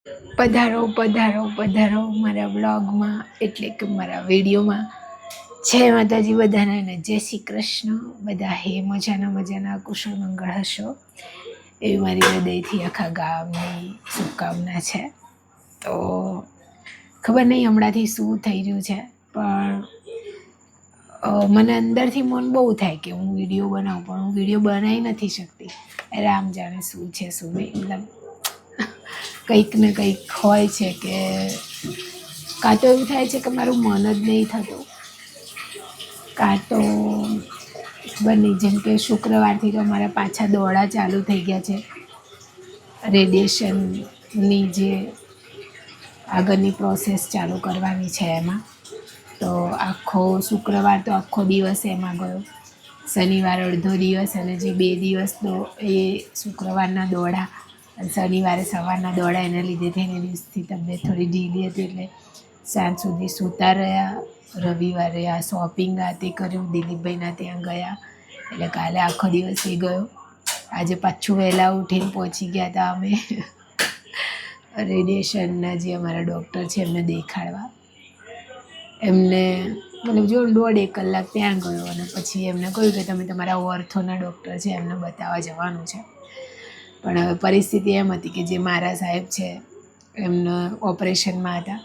પધારો પધારો પધારો મારા બ્લોગમાં, એટલે કે મારા વિડીયોમાં. જય માતાજી બધાને અને જય શ્રી કૃષ્ણ. બધા હે મજાના કુશળ મંગળ હશો એવી મારી હૃદયથી આખા ગામની શુભકામના છે. તો ખબર નહીં હમણાંથી શું થઈ રહ્યું છે, પણ મને અંદરથી મન બહુ થાય કે હું વિડીયો બનાવું, પણ હું વિડીયો બનાવી નથી શકતી. રામ જાણે શું છે શું નહીં. મતલબ કંઈક ને કંઈક હોય છે કે કાં તો એવું થાય છે કે મારું મન જ નહીં થતું, કાં તો ખબર નહીં. જેમ કે શુક્રવારથી તો અમારા પાછા દોડા ચાલુ થઈ ગયા છે. રેડિયેશનની જે આગળની પ્રોસેસ ચાલુ કરવાની છે એમાં. તો આખો શુક્રવાર તો આખો દિવસ એમાં ગયો, શનિવાર અડધો દિવસ, અને જે 2 દિવસનો એ શુક્રવારના દોડા અને શનિવારે સવારના દોડા, એના લીધે થઈને દિવસથી તબિયત થોડી ઢીલી હતી, એટલે સાંજ સુધી સૂતા રહ્યા. રવિવારે આ શોપિંગ આ તે કર્યું, દિલીપભાઈના ત્યાં ગયા, એટલે કાલે આખો દિવસ એ ગયો. આજે પાછું વહેલા ઉઠીને પહોંચી ગયા હતા અમે રેડિયેશનના જે અમારા ડૉક્ટર છે એમને દેખાડવા. એમને મતલબ જો 1.5 કલાક ત્યાં ગયો, અને પછી એમને કહ્યું કે તમે તમારા ઓર્થોના ડૉક્ટર છે એમને બતાવવા જવાનું છે. પણ હવે પરિસ્થિતિ એમ હતી કે જે મારા સાહેબ છે એમને ઓપરેશનમાં હતા,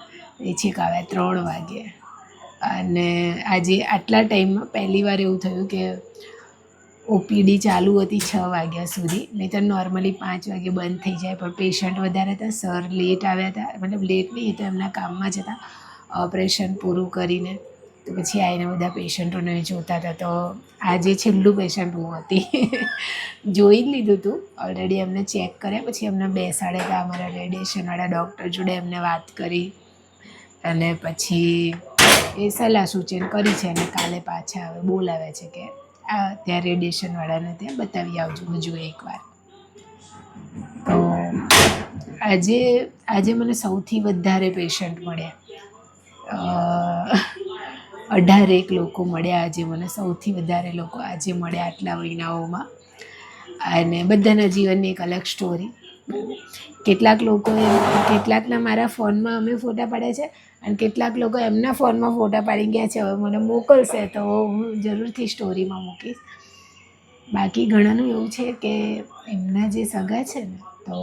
એ છેક આવ્યા 3 વાગે. અને આજે આટલા ટાઈમમાં પહેલી વાર એવું થયું કે ઓપીડી ચાલુ હતી 6 વાગ્યા સુધી, નહીં તો નોર્મલી 5 વાગે બંધ થઈ જાય. પણ પેશન્ટ વધારે હતા, સર લેટ આવ્યા હતા, મતલબ લેટ નહીં, તો એમના કામમાં જ હતા ઓપરેશન પૂરું કરીને. તો પછી આવીને બધા પેશન્ટોને જોતા હતા. તો આજે છેલ્લું પેશન્ટ હું હતી જોઈ જ લીધું હતું ઓલરેડી. એમને ચેક કર્યા, પછી એમને બેસાડ્યા હતા અમારા રેડિયેશનવાળા ડૉક્ટર જોડે. એમને વાત કરી અને પછી એ સલાહ સૂચન કરી છે, અને કાલે પાછા હવે બોલાવ્યા છે કે ત્યાં રેડિયેશનવાળાને ત્યાં બતાવી આવજો હજુ એકવાર. તો આજે મને સૌથી વધારે પેશન્ટ મળ્યા. 18 લોકો મળ્યા આજે મને, સૌથી વધારે લોકો આજે મળ્યા આટલા મહિનાઓમાં. અને બધાના જીવનની એક અલગ સ્ટોરી. કેટલાક કેટલાકના મારા ફોનમાં અમે ફોટા પાડ્યા છે, અને કેટલાક લોકો એમના ફોનમાં ફોટા પાડી ગયા છે. હવે મને મોકલશે તો હું જરૂરથી સ્ટોરીમાં મૂકીશ. બાકી ઘણાનું એવું છે કે એમના જે સગા છે ને, તો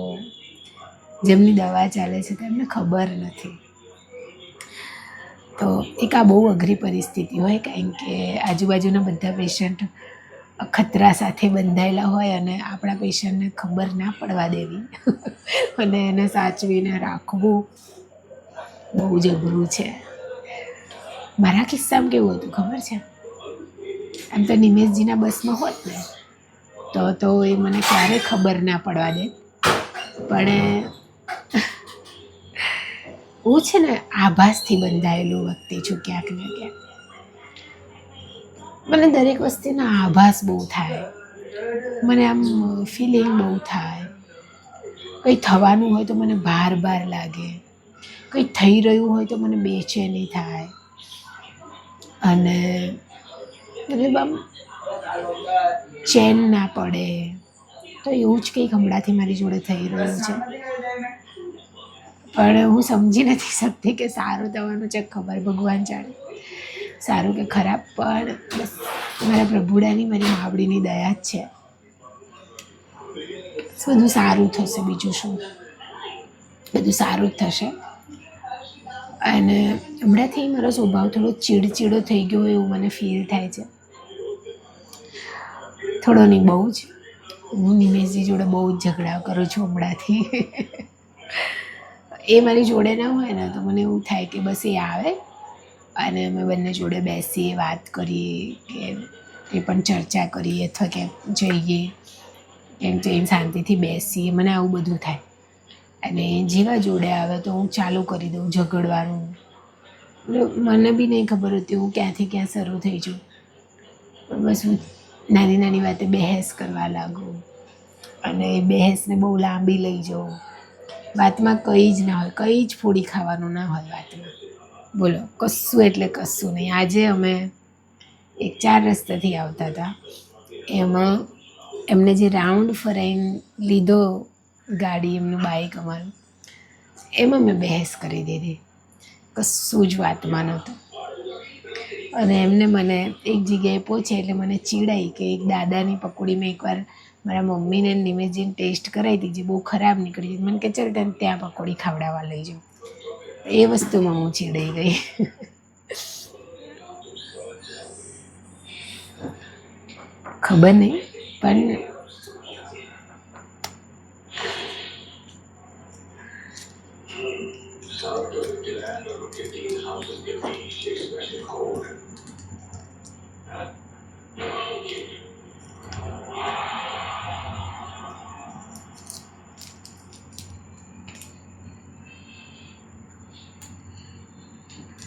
જેમની દવા ચાલે છે તેમને ખબર નથી. તો એક આ બહુ અઘરી પરિસ્થિતિ હોય, કારણ કે આજુબાજુના બધા પેશન્ટ ખતરા સાથે બંધાયેલા હોય, અને આપણા પેશન્ટને ખબર ના પડવા દેવી અને એને સાચવીને રાખવું બહુ જ અઘરું છે. મારા કિસ્સામાં કેવું હતું ખબર છે? આમ તો નિમેશજીના બસમાં હોત ને તો એ મને ક્યારે ખબર ના પડવા દે. પણ હું છે ને આભાસથી બંધાયેલું વ્યક્તિ છું. ક્યાંક ને ક્યાંક મને દરેક વસ્તુનો આભાસ બહુ થાય. મને આમ ફિલિંગ બહુ થાય. કંઈ થવાનું હોય તો મને ભાર લાગે, કંઈ થઈ રહ્યું હોય તો મને બેચેની થાય. અને મતલબ આમ ચેન ના પડે. તો એવું જ કંઈક હમણાંથી મારી જોડે થઈ રહ્યું છે. પણ હું સમજી નથી શકતી કે સારું થવાનું છે, ખબર ભગવાન જાણે સારું કે ખરાબ. પણ બસ મારા પ્રભુડાની, મારી માવડીની દયા જ છે. બધું સારું થશે, બીજું શું, બધું સારું જ થશે. અને હમણાંથી મારો સ્વભાવ થોડો ચીડચીડો થઈ ગયો એવું મને ફીલ થાય છે. થોડો નહીં, બહુ જ. હું નિમેશજી જોડે બહુ જ ઝઘડા કરું છું હમણાંથી. એ મારી જોડે ના હોય ને તો મને એવું થાય કે બસ એ આવે અને અમે બંને જોડે બેસીએ, વાત કરીએ, કે એ પણ ચર્ચા કરીએ, અથવા ક્યાંક જઈએ, એમ જઈને શાંતિથી બેસીએ. મને આવું બધું થાય. અને જેવા જોડે આવે તો હું ચાલુ કરી દઉં ઝઘડવાનું. મને બી નહીં ખબર હોતી હું ક્યાંથી ક્યાં શરૂ થઈ જાઉં. બસ હું નાની નાની વાતે બહેસ કરવા લાગું, અને એ બહેસને બહુ લાંબી લઈ જાઉં. વાતમાં કંઈ જ ના હોય, કંઈ જ ફોડી ખાવાનું ના હોય વાતમાં. બોલો, કશું એટલે કશું નહીં. આજે અમે એક 4 રસ્તાથી આવતા હતા, એમાં એમને જે રાઉન્ડ ફરાઈને લીધો ગાડી, એમનું બાઇક અમારું, એમાં મેં બહેસ કરી દીધી, કશું જ વાતમાં નહોતું. અને એમને મને એક જગ્યાએ પહોંચે એટલે મને ચીડાઈ કે એક દાદાની પકોડી મેં એકવાર મારા મમ્મીને નિમેશજીને ટેસ્ટ કરાવી હતી, જે બહુ ખરાબ નીકળી હતી. મને કે ચાલ તને ત્યાં પકોડી ખવડાવવા લઈ જાઉં. એ વસ્તુમાં હું ચીડાઈ ગઈ. ખબર નહીં, પણ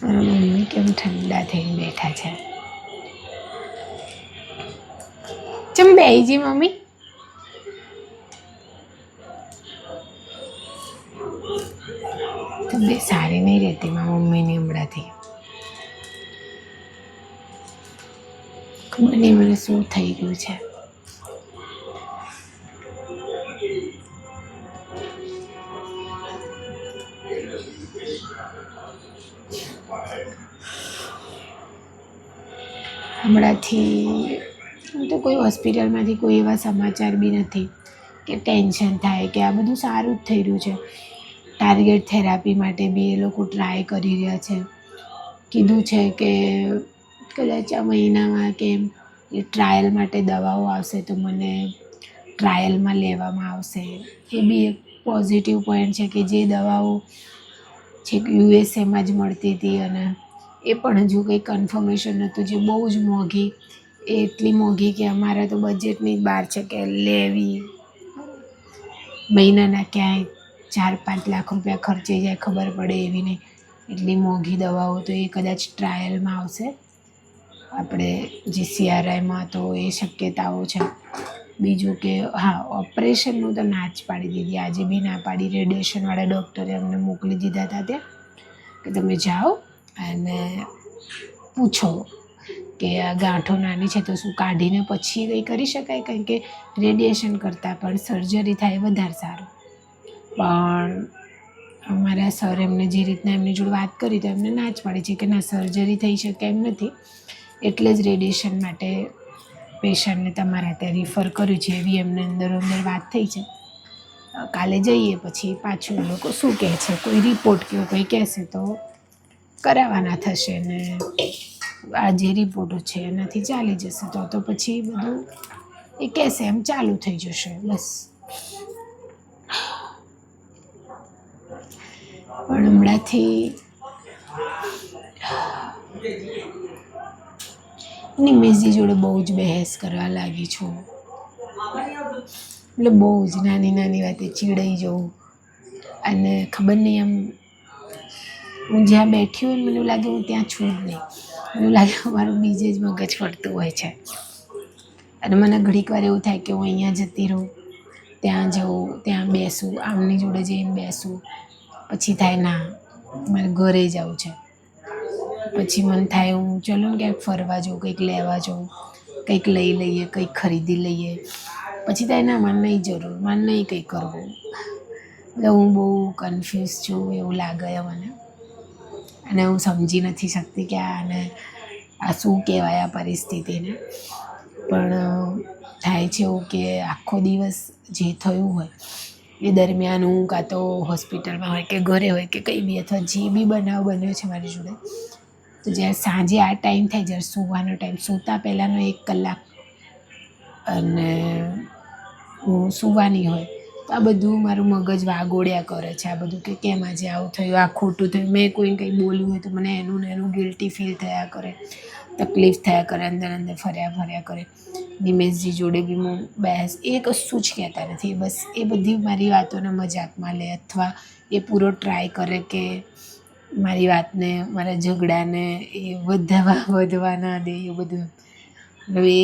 મમ્મી કેમ ઠંડા થઈને બેઠા છે. ચમ બેહીજી મમ્મી. તબિયત સારી નહીં રહેતી મારા મમ્મીની હમણાંથી. ખબર નહીં મને શું થઈ ગયું છે. હમણાંથી તો કોઈ હોસ્પિટલમાંથી કોઈ એવા સમાચાર બી નથી કે ટેન્શન થાય કે આ બધું સારું જ થઈ રહ્યું છે. ટાર્ગેટ થેરાપી માટે બી એ લોકો ટ્રાય કરી રહ્યા છે. કીધું છે કે કદાચ આ મહિનામાં કે એ ટ્રાયલ માટે દવાઓ આવશે તો મને ટ્રાયલમાં લેવામાં આવશે. એ બી એક પોઝિટિવ પોઈન્ટ છે કે જે દવાઓ છેક યુએસએમાં જ મળતી હતી અને એ પણ હજુ કંઈ કન્ફર્મેશન નહોતું. જે બહુ જ મોંઘી, એ એટલી મોંઘી કે અમારા તો બજેટની જ બહાર છે કે લેવી. મહિનાના ક્યાંય 4-5 લાખ રૂપિયા ખર્ચાઈ જાય ખબર પડે એવી નહીં, એટલી મોંઘી દવાઓ. તો એ કદાચ ટ્રાયલમાં આવશે આપણે GCRIમાં, તો એ શક્યતાઓ છે. બીજું કે હા, ઓપરેશનનું તો ના જ પાડી દીધી, આજે બી ના પાડી. રેડિયેશનવાળા ડૉક્ટરે અમને મોકલી દીધા હતા ત્યાં કે તમે જાઓ અને પૂછો કે આ ગાંઠો નાની છે તો શું કાઢીને પછી કંઈ કરી શકાય, કારણ કે રેડિયેશન કરતાં પણ સર્જરી થાય વધારે સારું. પણ અમારા સર એમને જે રીતના એમની જોડે વાત કરી તો એમને ના જ પાડી છે કે ના, સર્જરી થઈ શકે એમ નથી, એટલે જ રેડિયેશન માટે પેશન્ટને તમારા ત્યાં રિફર કર્યું છે, એવી એમને અંદર વાત થઈ છે. કાલે જઈએ પછી પાછું એ લોકો શું કહે છે, કોઈ રિપોર્ટ કે કંઈ કહેશે તો કરાવવાના થશે ને આ જે રિપોર્ટો છે એનાથી ચાલી જશે તો પછી બધું એ કહેશે એમ ચાલુ થઈ જશે બસ. પણ હમણાંથી નિમેશજી જોડે બહુ જ બહેસ કરવા લાગી છું. એટલે બહુ જ નાની નાની વાતે ચીડાઈ જવું. અને ખબર નહીં, આમ હું જ્યાં બેઠી હોય મને એવું લાગે હું ત્યાં છું જ નહીં. મને લાગે મારું બીજે જ મગજ ફરતું હોય છે. અને મને ઘડીક વાર એવું થાય કે હું અહીંયા જતી રહું, ત્યાં જવું, ત્યાં બેસું, આમની જોડે જઈને બેસું. પછી થાય ના, મારે ઘરે જવું છે. પછી મને થાય હું ચલો ને ક્યાંક ફરવા જાઉં, કંઈક લેવા જાઉં, કંઈક લઈ લઈએ, કંઈક ખરીદી લઈએ. પછી થાય ના, મને નહીં જરૂર, મને નહીં કંઈ કરવું. એટલે હું બહુ કન્ફ્યુઝ છું એવું લાગે મને. અને હું સમજી નથી શકતી કે આ શું કહેવાય આ પરિસ્થિતિને. પણ થાય છે એવું કે આખો દિવસ જે થયું હોય એ દરમિયાન હું કાં તો હોસ્પિટલમાં હોય કે ઘરે હોય કે કંઈ બી, અથવા જે બી બનાવ બન્યો છે મારી જોડે, તો જ્યારે સાંજે આ ટાઈમ થાય, જ્યારે સૂવાનો ટાઈમ, સૂતા પહેલાંનો 1 કલાક અને હું સૂવાની હોય, તો આ બધું મારું મગજ વાગોળ્યા કરે છે. આ બધું કે કેમ આજે આવું થયું, આ ખોટું થયું, મેં કોઈને કંઈ બોલ્યું હોય તો મને એનું ને એનું ગિલ્ટી ફીલ થયા કરે, તકલીફ થયા કરે, અંદર અંદર ફર્યા કરે. નિમેશજી જોડે બી હું બહેસ, એ કશું જ કહેતા નથી, બસ એ બધી મારી વાતોને મજાકમાં લે અથવા એ પૂરો ટ્રાય કરે કે મારી વાતને, મારા ઝઘડાને એ વધવા ના દે. એ બધું હવે એ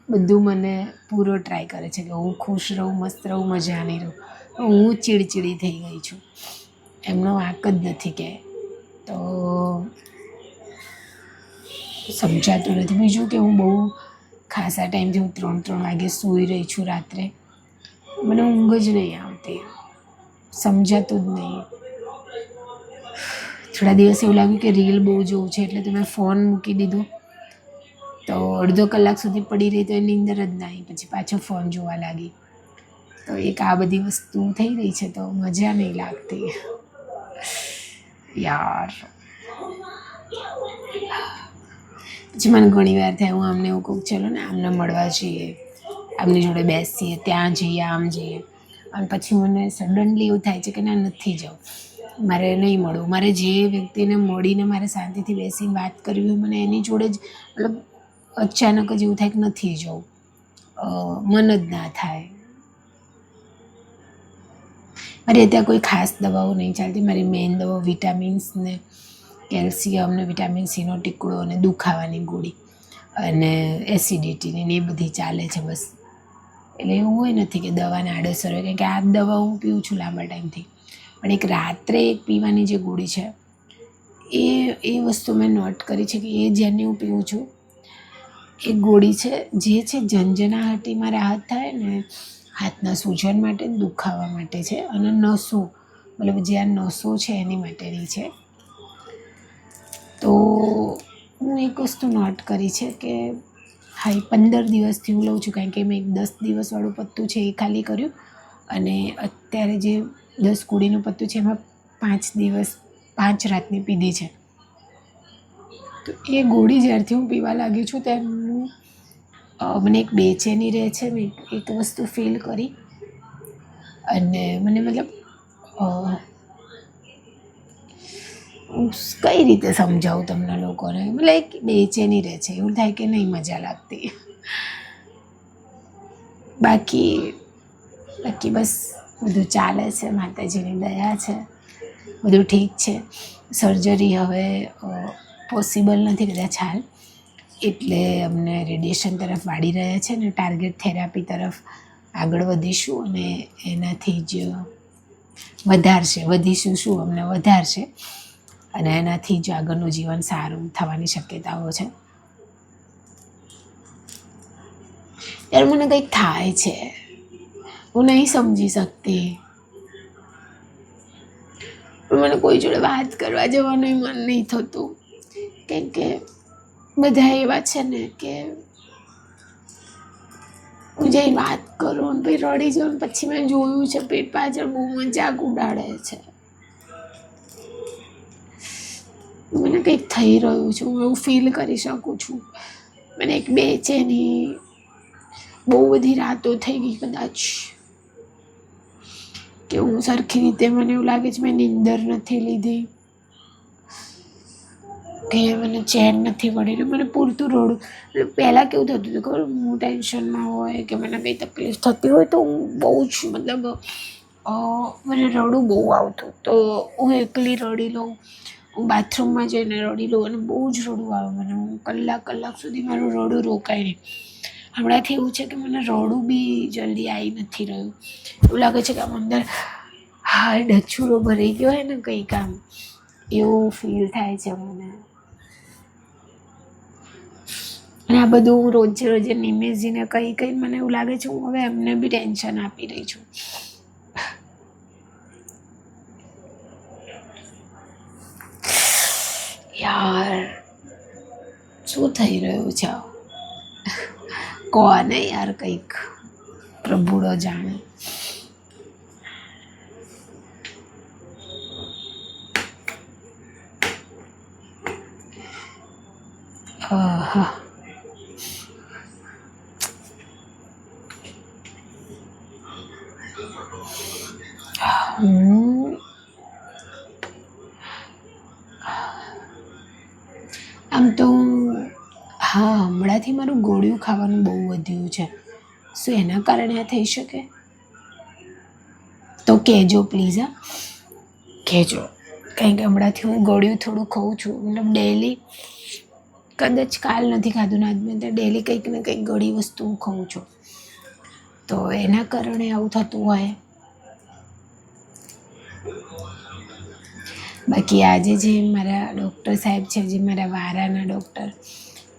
બધું મને પૂરો ટ્રાય કરે છે કે હું ખુશ રહું, મસ્ત રહું, મજાની રહું. હું ચીડચીડી થઈ ગઈ છું, એમનો વાંક જ નથી કે. તો સમજાતું નથી. બીજું કે હું બહુ ખાસા ટાઈમથી હું 3 વાગે સૂઈ રહી છું રાત્રે. મને ઊંઘ જ નહીં આવતી, સમજાતું જ નહીં. થોડા દિવસ એવું લાગ્યું કે રીલ બહુ જોવું છે, એટલે તો મેં ફોન મૂકી દીધો. તો અડધો કલાક સુધી પડી રહી તો એની અંદર જ ના આવી, પછી પાછો ફોન જોવા લાગી. તો એક આ બધી વસ્તુ થઈ રહી છે તો મજા નહીં લાગતી યાર. પછી મને ઘણી વાર થાય, હું આમને એવું કહું ચલો ને આમને મળવા જઈએ, આમની જોડે બેસીએ, ત્યાં જઈએ, આમ જઈએ, અને પછી મને સડનલી એવું થાય છે કે ના, નથી જવું, મારે નહીં મળવું. મારે જે વ્યક્તિને મળીને મારે શાંતિથી બેસીને વાત કરવી હોય, મને એની જોડે જ મતલબ અચાનક જ એવું થાય કે નથી જવું, મન જ ના થાય. મારે અત્યારે કોઈ ખાસ દવાઓ નહીં ચાલતી. મારી મેઇન દવાઓ વિટામિન્સ ને કેલ્શિયમ ને વિટામિન સીનો ટીકડો અને દુખાવાની ગોળી અને એસિડિટીની એ બધી ચાલે છે બસ. એટલે એવું હોય નથી કે દવાને આડઅસર હોય, કારણ કે આ દવા હું પીવું છું લાંબા ટાઈમથી, પણ એક રાત્રે એક પીવાની જે ગોળી છે એ વસ્તુ મેં નોટ કરી છે કે એ જેની હું પીવું છું એ ગોળી છે જે છે ઝંઝનાહટીમાં રાહત થાય ને, હાથના સૂજન માટે, દુખાવા માટે છે, અને નસો મતલબ જે આ નસો છે એની માટેની છે. તો હું એક વસ્તુ નોટ કરી છે કે હા, 15 દિવસથી હું લઉં છું, કારણ કે મેં એક 10 દિવસવાળું પત્તું છે એ ખાલી કર્યું, અને અત્યારે જે 10 ગોળીનું પત્તું છે એમાં 5 દિવસ 5 રાતની પીધી છે. તો એ ગોળી જ્યારથી હું પીવા લાગી છું ત્યારનું મને એક બેચેની રહે છે. મેં એક વસ્તુ ફીલ કરી, અને મને મતલબ હું કઈ રીતે સમજાવું તમને લોકોને, મતલબ એક બેચેની રહે છે, એવું થાય કે નહીં મજા લાગતી. બાકી બસ બધું ચાલે છે, માતાજીની દયા છે, બધું ઠીક છે. સર્જરી હવે પોસિબલ નથી કદાચ હાલ, એટલે અમને રેડિયેશન તરફ વાળી રહ્યા છે ને ટાર્ગેટ થેરાપી તરફ આગળ વધીશું, અને એનાથી જ વધીશું શું, અમને વધારશે, અને એનાથી જ આગળનું જીવન સારું થવાની શક્યતાઓ છે. ત્યારે મને કંઈક થાય છે, હું નહીં સમજી શકતી, પણ મને કોઈ જોડે વાત કરવા જવાનું મન નહીં થતું, કેમ કે બધા એવા છે ને કે હું જઈ વાત કરું ને પછી રડી જાઉં, પછી મેં જોયું છે પેટ પાછળ બહુ મજાક ઉડાડે છે. મને કંઈક થઈ રહ્યું છે, હું એવું ફીલ કરી શકું છું. મને એક બેચેની, બહુ બધી રાતો થઈ ગઈ કદાચ, કે હું સરખી રીતે, મને એવું લાગે છે મેં નીંદર નથી લીધી, કે મને ચેન નથી પડી, મને પૂરતું રડું. પહેલાં કેવું થતું હતું ખબર, હું ટેન્શનમાં હોય કે મને કંઈ તકલીફ થતી હોય તો હું બહુ જ મતલબ મને રડું બહુ આવતું, તો હું એકલી રડી લઉં, હું બાથરૂમમાં જઈને રડી લઉં, અને બહુ જ રડવું આવે મને. હું કલાક સુધી મારું રડું રોકાય નહીં. હમણાંથી એવું છે કે મને રડું બી જલ્દી આવી નથી રહ્યું, એવું લાગે છે કે આમ અંદર ડછુડો ભરાઈ ગયો હોય ને કંઈક, આમ એવું ફીલ થાય છે મને. અને આ બધું હું રોજે નિમેશજીને કહી મને એવું લાગે છે હું હવે એમને બી ટેન્શન આપી રહી છું. યાર શું થઈ રહ્યું છે, કોને યાર, કંઈક પ્રભુડો જાણે. હા, આમ તો હા, હમણાંથી મારું ગોળિયું ખાવાનું બહુ વધ્યું છે. શું એના કારણે આ થઈ શકે? તો કહેજો પ્લીઝ, હા કહેજો, કારણ કે હમણાંથી હું ગોળિયું થોડું ખાઉં છું, મતલબ ડેલી, કદાચ કાલ નથી ખાધું ને આજ મેં ડેલી કંઈક ને કંઈક ગળી વસ્તુ હું ખાઉં છું, તો એના કારણે આવું થતું હોય. બાકી આજે જે મારા ડૉક્ટર સાહેબ છે, જે મારા વારાના ડૉક્ટર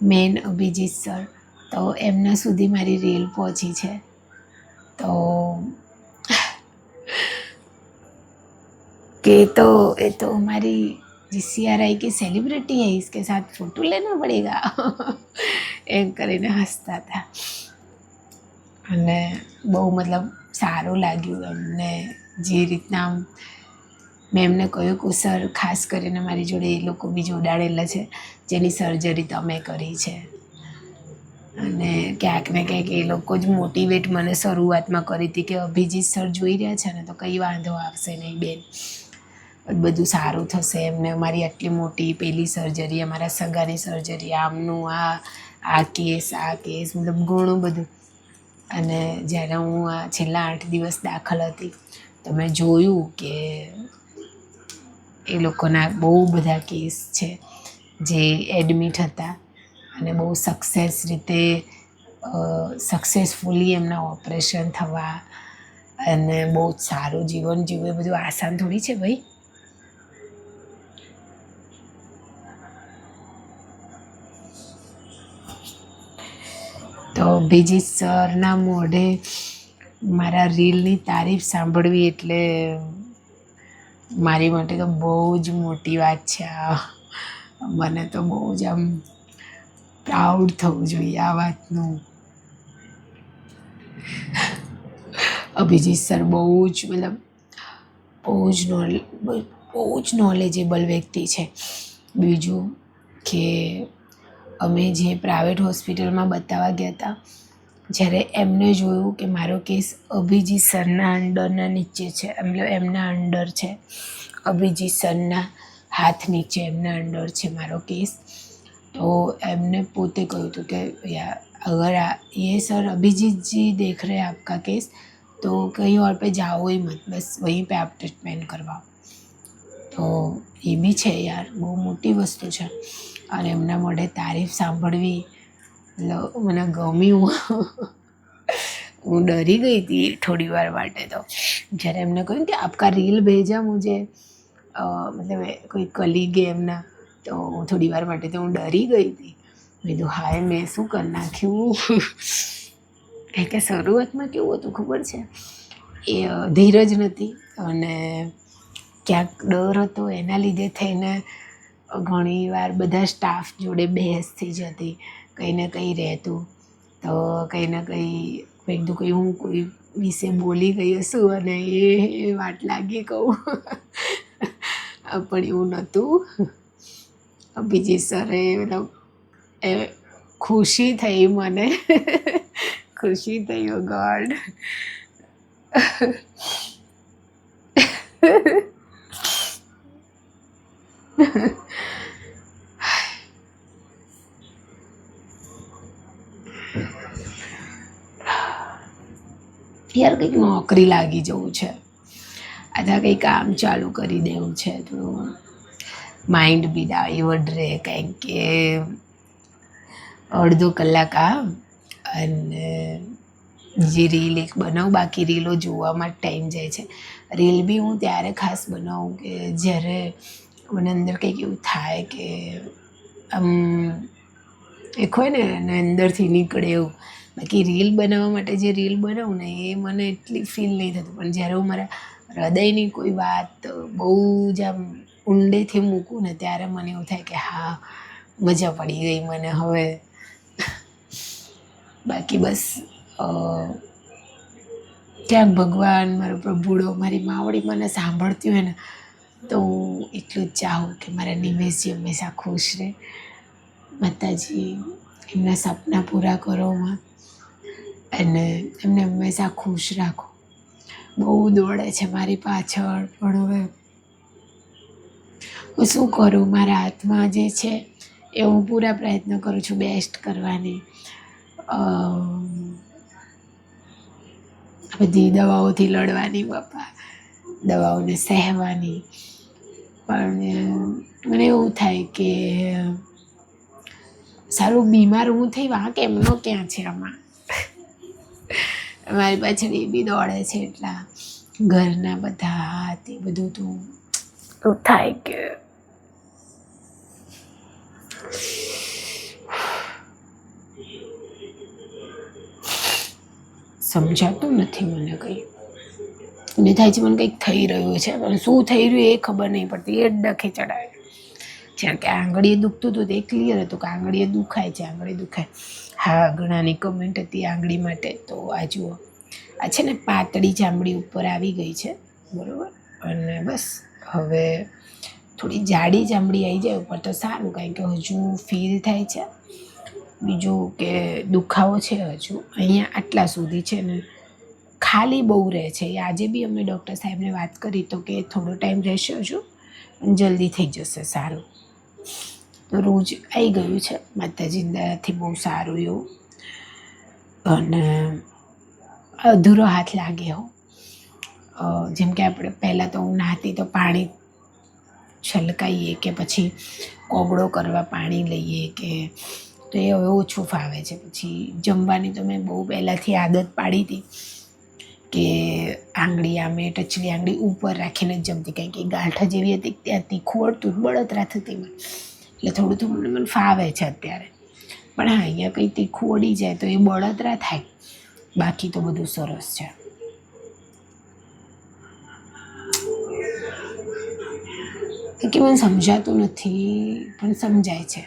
મેન અભિજીત સર, તો એમના સુધી મારી રીલ પહોંચી છે. તો कि ये तो हमारी जीसीआरआई की सेलिब्रिटी है, इसके साथ फोटो लेना पड़ेगा એમ કરીને હસતા હતા. અને બહુ મતલબ સારું લાગ્યું એમને જે રીતના મેં એમને કહ્યું કે સર ખાસ કરીને મારી જોડે એ લોકો બી જોડાડેલા છે જેની સર્જરી તમે કરી છે. અને ક્યાંક ને ક્યાંક એ લોકો જ મોટિવેટ મને શરૂઆતમાં કરી હતી કે અભિજીત સર જોઈ રહ્યા છે ને તો કંઈ વાંધો આવશે નહીં બેન, બધું સારું થશે. એમને અમારી આટલી મોટી પહેલી સર્જરી, અમારા સગાની સર્જરી, આમનું આ કેસ મતલબ ઘણું બધું. અને જ્યારે હું આ છેલ્લા 8 દિવસ દાખલ હતી તો મેં જોયું કે એ લોકોના બહુ બધા કેસ છે જે એડમિટ હતા અને બહુ સક્સેસફુલી એમના ઓપરેશન થવા અને બહુ જ સારું જીવન જીવવું એ બધું આસાન થોડી છે ભાઈ. તો અભિજીત સરના મોઢે મારા રીલની તારીફ સાંભળવી એટલે મારી માટે તો બહુ જ મોટી વાત છે. મને તો બહુ જ આમ પ્રાઉડ થવું જોઈએ આ વાતનું. અભિજીત સર બહુ જ મતલબ બહુ જ નોલેજેબલ વ્યક્તિ છે. બીજું કે અમે જે પ્રાઇવેટ હોસ્પિટલમાં બતાવવા ગયા હતા, જ્યારે એમને જોયું કે મારો કેસ અભિજીત સરના અંડરના નીચે છે, મતલબ એમના અંડર છે, અભિજીત સરના હાથ નીચે એમના અંડર છે મારો કેસ, તો એમને પોતે કહ્યું હતું કે अगर ये सर अभिजीत जी देख रहे हैं आपका केस तो कहीं और पे जाओ ही मत, बस वहीं पे आप ट्रीटमेंट करवाओ. તો એ બી છે યાર, બહુ મોટી વસ્તુ છે. અને એમના મોઢે તારીફ સાંભળવી મને ગમ્યું. હું ડરી ગઈ હતી થોડી વાર માટે તો જ્યારે એમને કહ્યું કે આપકા રીલ ભેજા મુझे, મતલબ કોઈ કલીગે એમના, તો હું થોડી વાર માટે તો હું ડરી ગઈ હતી. મેં કીધું હાય મેં શું કરી નાખ્યું. કે શરૂઆતમાં કેવું હતું ખબર છે, એ ધીરજ નથી અને ક્યાંક ડર હતો, એના લીધે થઈને ઘણી વાર બધા સ્ટાફ જોડે બહેસ થઈ જતી, કંઈ ને કંઈ રહેતું. તો કંઈ ને કંઈ હું કોઈ વિશે બોલી ગઈ હશું અને એ વાટ લાગી કહું. પણ એવું નહોતું. અભિજીત સરે મતલબ એ ખુશી થઈ મને. ખુશી થઈ, ઓ ગોડ. યાર કંઈક નોકરી લાગી જવું છે, અથવા કંઈ કામ ચાલુ કરી દેવું છે તો માઇન્ડ બી ડાયવર્ટ રહે. કારણ કે અડધો કલાક અને જે રીલ એક બનાવું, બાકી રીલો જોવામાં જ ટાઈમ જાય છે. રીલ બી હું ત્યારે ખાસ બનાવું કે જ્યારે મને અંદર કંઈક એવું થાય કે આમ એક હોય ને અને અંદરથી નીકળે એવું. બાકી રીલ બનાવવા માટે જે રીલ બનાવું ને એ મને એટલી ફીલ નહીં થતું, પણ જ્યારે હું મારા હૃદયની કોઈ વાત બહુ જ આમ ઊંડેથી મૂકું ને ત્યારે મને એવું થાય કે હા મજા પડી ગઈ મને હવે. બાકી બસ ક્યાંક ભગવાન, મારો પ્રભુડો, મારી માવડી મને સાંભળતી હોય ને તો હું એટલું જ ચાહું કે મારા નિમેશજી હંમેશા ખુશ રહે. માતાજી એમના સપના પૂરા કરો માં, અને એમને હંમેશા ખુશ રાખો. બહુ દોડે છે મારી પાછળ, પણ હવે હું શું કરું, મારા હાથમાં જે છે એ હું પૂરા પ્રયત્ન કરું છું બેસ્ટ કરવાની. બધી દવાઓથી લડવાની બાપા, દવાઓને સહેવાની. પણ મને એવું થાય કે સારું બીમાર હું થઈ, વાંક એમનો ક્યાં છે આમાં. મારી પાછળ એ બી દોડે છે એટલા ઘરના બધા તે બધું તો થાય કે સમજાતું નથી મને કંઈ. મને થાય છે મને કંઈક થઈ રહ્યું છે, પણ શું થઈ રહ્યું એ ખબર નહીં પડતી. એ ડખે ચડાવે. જ્યાં કે આંગળીએ દુખતું હતું તે ક્લિયર હતું કે આંગળીએ દુખાય છે, આંગળી દુખાય. હા, ઘણાની કમેન્ટ હતી આંગળી માટે. તો આ જુઓ, આ છે ને પાતળી ચામડી ઉપર આવી ગઈ છે, બરાબર. અને બસ હવે થોડી જાડી ચામડી આવી જાય ઉપર તો સારું, કારણ કે હજુ ફીલ થાય છે. બીજું કે દુખાવો છે હજુ અહીંયા આટલા સુધી છે ને, ખાલી બહુ રહે છે. આજે બી અમે ડૉક્ટર સાહેબને વાત કરી તો કે થોડો ટાઈમ રહેશે હજુ, જલ્દી થઈ જશે સારું. તો રોજ આવી ગયું છે માતાજીની દયાથી, બહુ સારું એવું. અને અધૂરો હાથ લાગે હો. જેમ કે આપણે પહેલાં તો હું નહાતી તો પાણી છલકાઈએ કે પછી કોગળો કરવા પાણી લઈએ કે, તો એ હવે ઓછું ફાવે છે. પછી જમવાની તો મેં બહુ પહેલાંથી આદત પાડી હતી કે આંગળી આમે ટચલી આંગળી ઉપર રાખીને જ જમતી, કારણ કે ગાંઠ જેવી હતી ત્યાં તીખું વળતું બળતરા થતી મને, એટલે થોડું થોડું મને ફાવે છે અત્યારે. પણ હા, અહીંયા કંઈ તીખું વળી જાય તો એ બળતરા થાય, બાકી તો બધું સરસ છે. કે મને સમજાતું નથી પણ સમજાય છે.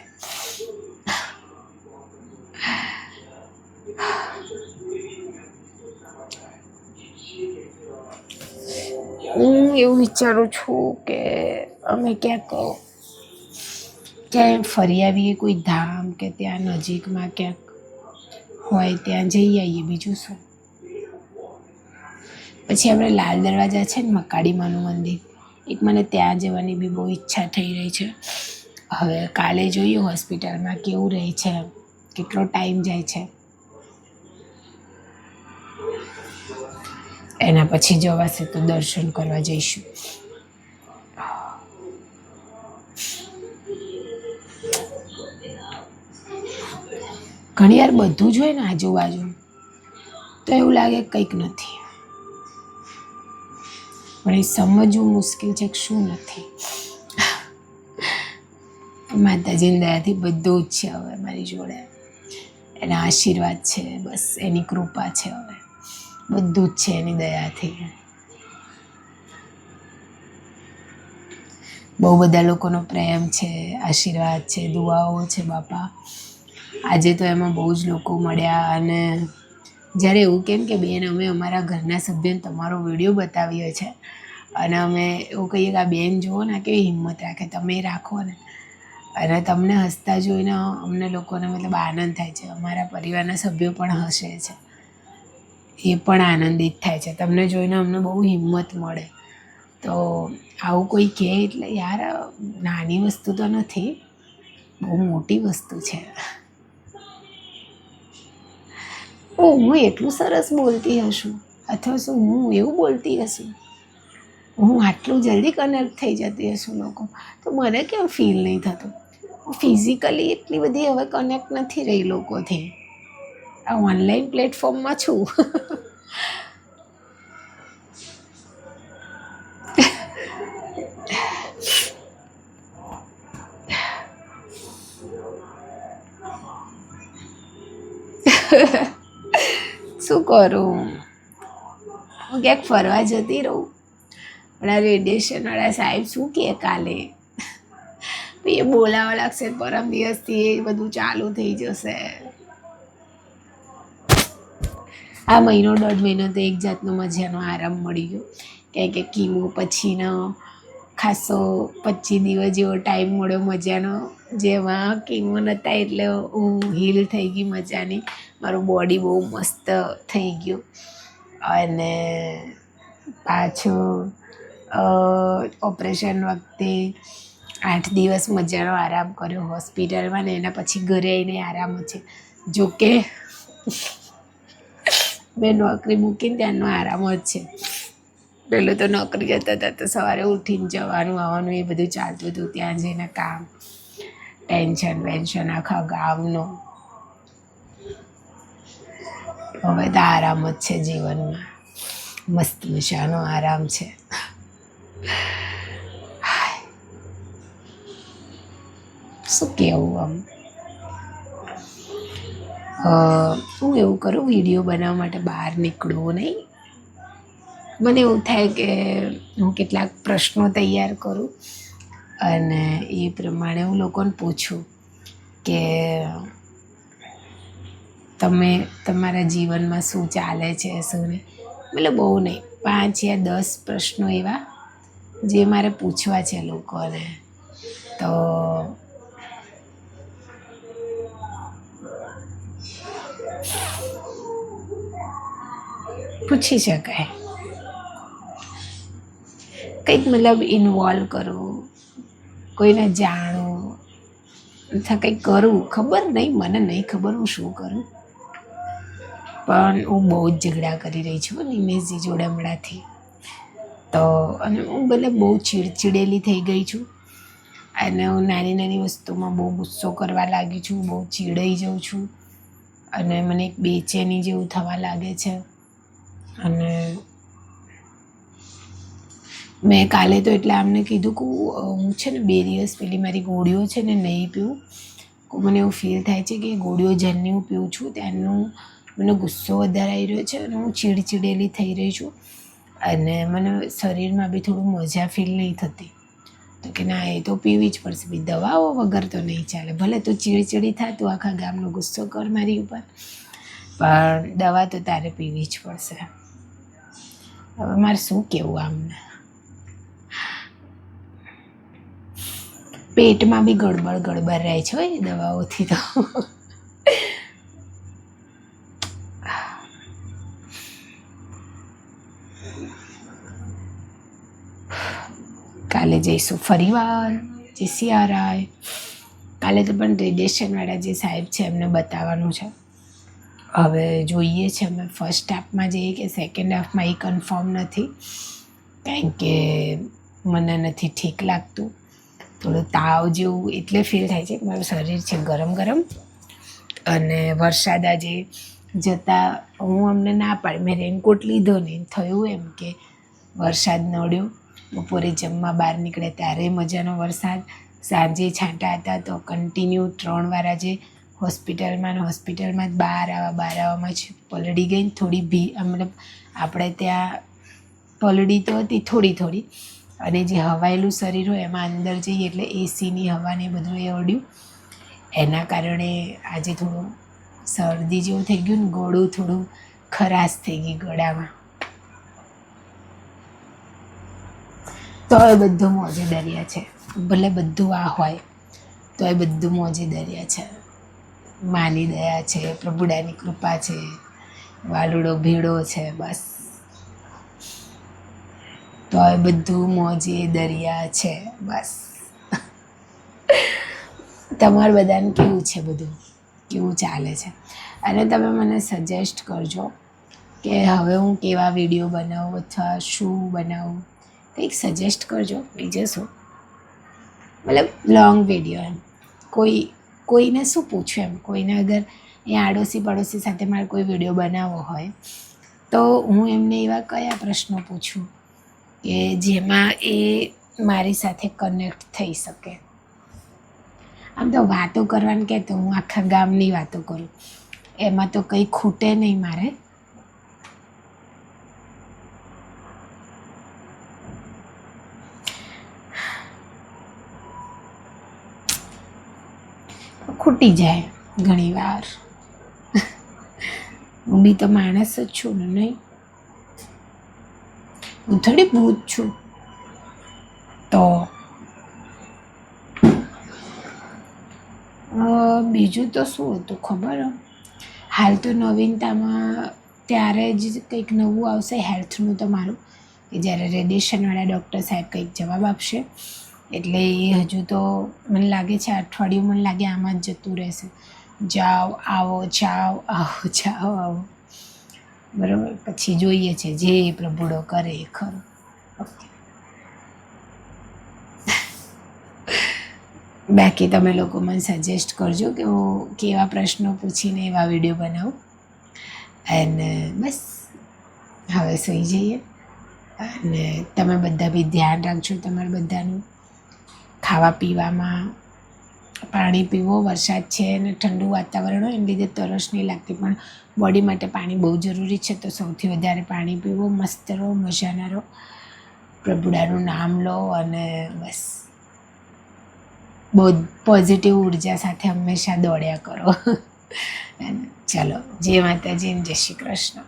હું એવું વિચારું છું કે અમે ક્યાંય ફરી આવીએ, કોઈ ધામ કે ત્યાં નજીકમાં ક્યાંક હોય ત્યાં જઈ આવીએ, બીજું શું. પછી આપણે લાલ દરવાજા છે ને મકાડીમાનું મંદિર, એક મને ત્યાં જવાની બી બહુ ઈચ્છા થઈ રહી છે. હવે કાલે જોઈએ હોસ્પિટલમાં કેવું રહે છે, કેટલો ટાઈમ જાય છે, એના પછી જવાશે તો દર્શન કરવા જઈશું. ઘણી વાર બધું જ હોય ને આજુબાજુ તો એવું લાગે કંઈક નથી, પણ એ સમજવું મુશ્કેલ છે કે શું નથી. માતાજીની દયાથી બધું જ છે હવે મારી જોડે, એના આશીર્વાદ છે, બસ એની કૃપા છે. હવે બધું જ છે એની દયાથી. બહુ બધા લોકોનો પ્રેમ છે, આશીર્વાદ છે, દુઆઓ છે બાપા. આજે તો એમાં બહુ જ લોકો મળ્યા. અને જ્યારે એવું કેમ કે બેન અમે અમારા ઘરના સભ્યને તમારો વિડીયો બતાવ્યો છે, અને અમે એવું કહીએ કે આ બેન જુઓ ને કેવી હિંમત રાખે, તમે રાખો ને. અને તમને હસતા જોઈને અમને લોકોને મતલબ આનંદ થાય છે. અમારા પરિવારના સભ્યો પણ હસે છે, એ પણ આનંદિત થાય છે. તમને જોઈને અમને બહુ હિંમત મળે. તો આવું કોઈ કહે એટલે યાર નાની વસ્તુ તો નથી, બહુ મોટી વસ્તુ છે. હું એટલું સરસ બોલતી હશું, અથવા શું હું એવું બોલતી હશું, હું આટલું જલ્દી કનેક્ટ થઈ જતી હશું લોકો, તો મને કેમ ફીલ નહીં થતું. ફિઝિકલી એટલી બધી હવે કનેક્ટ નથી રહી લોકોથી, આ ઓનલાઈન પ્લેટફોર્મમાં છું. શું કરું, હું ક્યાંક ફરવા જતી રહું, પણ આ રેડિયેશનવાળા સાહેબ શું કહે કાલે, એ બોલાવા લાગશે, પરમ દિવસથી એ બધું ચાલુ થઈ જશે. આ મહિનો 1.5 મહિનો તો એક જાતનો મજાનો આરામ મળી ગયો, કારણ કે કીમો પછીનો ખાસો 25 દિવસ જેવો ટાઈમ મળ્યો મજાનો, જેમાં કીમો નહોતા એટલે હું હીલ થઈ ગઈ મજાની, મારું બોડી બહુ મસ્ત થઈ ગયું. અને પાછું ઓપરેશન વખતે 8 દિવસ મજાનો આરામ કર્યો હોસ્પિટલમાં, ને એના પછી ઘરે આવીને આરામ છે. જોકે મેં નોકરી મૂકીને ત્યાંનો આરામ જ છે. પહેલું તો નોકરી જતા હતા તો સવારે ઉઠીને જવાનું આવવાનું એ બધું ચાલતું હતું, ત્યાં જઈને કામ, ટેન્શન વેન્શન આખા ગામનો. હવે તો આરામ જ છે જીવનમાં, મસ્ત મજાનો આરામ છે. શું કહેવું આમ, હું એવું કરું વિડીયો બનાવવા માટે બહાર નીકળવું નહીં, મને એવું થાય કે હું કેટલાક પ્રશ્નો તૈયાર કરું અને એ પ્રમાણે હું લોકોને પૂછું કે તમે તમારા જીવનમાં શું ચાલે છે શું નહીં. મતલબ બહુ નહીં, 5 યા 10 પ્રશ્નો એવા જે મારે પૂછવા છે લોકોને. તો પૂછી શકાય, કંઈક મતલબ ઇન્વોલ્વ કરવું, કોઈને જાણવું અથવા કંઈક કરવું. ખબર નહીં, મને નહીં ખબર હું શું કરું, પણ હું બહુ જ ઝઘડા કરી રહી છું નિમેશજી જોડે હમણાંથી. તો અને હું મતલબ બહુ ચીડચીડેલી થઈ ગઈ છું અને હું નાની નાની વસ્તુમાં બહુ ગુસ્સો કરવા લાગી છું, બહુ ચીડાઈ જાઉં છું અને મને એક બેચેની જેવું થવા લાગે છે. અને મેં કાલે તો એટલે આમને કીધું કે હું છે ને 2 દિવસ પેલી મારી ગોળીઓ છે ને નહીં પીવું. મને એવું ફીલ થાય છે કે ગોળીઓ જ્યારની હું પીવું છું ત્યારનું મને ગુસ્સો વધારે આવી રહ્યો છે અને હું ચીડચીડેલી થઈ રહી છું અને મને શરીરમાં બી થોડું મજા ફીલ નહીં થતી. તો કે ના, એ તો પીવી જ પડશે, બી દવાઓ વગર તો નહીં ચાલે. ભલે તું ચીડચીડી થા, તું આખા ગામનો ગુસ્સો કર મારી ઉપર, પણ દવા તો તારે પીવી જ પડશે. હવે મારે શું કહેવું આમને? પેટમાં બી ગડબડ રહે છે એ દવાઓથી. તો કાલે જઈશું ફરીવાર JCRI. કાલે તો પણ રેડિયેશનવાળા જે સાહેબ છે એમને બતાવવાનું છે. હવે જોઈએ છે અમે ફર્સ્ટ હાફમાં જઈએ કે સેકન્ડ હાફમાં, એ કન્ફર્મ નથી, કારણ કે મને નથી ઠીક લાગતું. થોડું તાવ જેવું એટલે ફીલ થાય છે કે મારું શરીર છે ગરમ ગરમ. અને વરસાદ આજે જતાં હું અમને ના પાડી, મેં રેનકોટ લીધો ને થયું એમ કે વરસાદ નડ્યો. બપોરે જમવા બહાર નીકળ્યા ત્યારે મજાનો વરસાદ, સાંજે છાંટા હતા. તો કન્ટિન્યુ 3 વાર આજે હોસ્પિટલમાં જ બહાર આવવામાં જ પલળી ગઈ. થોડી મતલબ આપણે ત્યાં પલળી તો હતી થોડી, અને જે હવાયેલું શરીર હોય એમાં અંદર જઈએ એટલે એસીની હવાને બધું એ અડ્યું. એના કારણે આજે થોડું શરદી જેવું થઈ ગયું ને ગળું થોડું ખરાશ થઈ ગઈ ગળામાં. તો એ બધું મોજે દરિયા છે, ભલે બધું આ હોય તો એ બધું મોજે દરિયા છે. માની દયા છે, પ્રભુડાની કૃપા છે, વાલુડો ભીડો છે, બસ. તો એ બધું મોજે દરિયા છે, બસ. તમારે બધાને કેવું છે, બધું કેવું ચાલે છે? અને તમે મને સજેસ્ટ કરજો કે હવે હું કેવા વિડીયો બનાવું અથવા શું બનાવું, કંઈક સજેસ્ટ કરજો. બીજું શું, મતલબ લોંગ વિડીયો એમ. કોઈને શું પૂછું એમ, કોઈને અગર એ આડોશી પડોશી સાથે મારે કોઈ વિડીયો બનાવવો હોય તો હું એમને એવા કયા પ્રશ્નો પૂછું કે જેમાં એ મારી સાથે કનેક્ટ થઈ શકે. આમ તો વાતો કરવાની કહે તો હું આખા ગામની વાતો કરું, એમાં તો કંઈ ખૂટે નહીં મારે. ખૂટી જાય ઘણી વાર. હું બી તો માણસ જ છું ને, નહીં? હું થોડી ભૂત છું. તો બીજું તો શું હતું ખબર? હાલ તો નવીનતામાં ત્યારે જ કંઈક નવું આવશે હેલ્થનું તો મારું, કે જ્યારે રેડિયેશનવાળા ડૉક્ટર સાહેબ કંઈક જવાબ આપશે. એટલે એ હજુ તો મને લાગે છે અઠવાડિયું, મને લાગે આમાં જ જતું રહેશે. જાઓ આવો, જાઓ આવો, જાઓ આવો, બરાબર. પછી જોઈએ છે જે પ્રભુડો કરે એ ખરું. ઓકે. બાકી તમે લોકો મને સજેસ્ટ કરજો કે હું કેવા પ્રશ્નો પૂછીને એવા વિડીયો બનાવું. અને બસ હવે સૂઈ જઈએ. અને તમે બધા બી ધ્યાન રાખજો તમારા બધાનું, ખાવા પીવામાં પાણી પીવો, વરસાદ છે અને ઠંડુ વાતાવરણ હોય એને લીધે તરસ નહીં લાગતી, પણ બોડી માટે પાણી બહુ જરૂરી છે. તો સૌથી વધારે પાણી પીવો, મસ્ત રહો, મજાના રહો, પ્રભુડાનું નામ લો અને બસ બહુ પોઝિટિવ ઉર્જા સાથે હંમેશા દોડ્યા કરો. ચાલો, જય માતાજી, જય શ્રી કૃષ્ણ.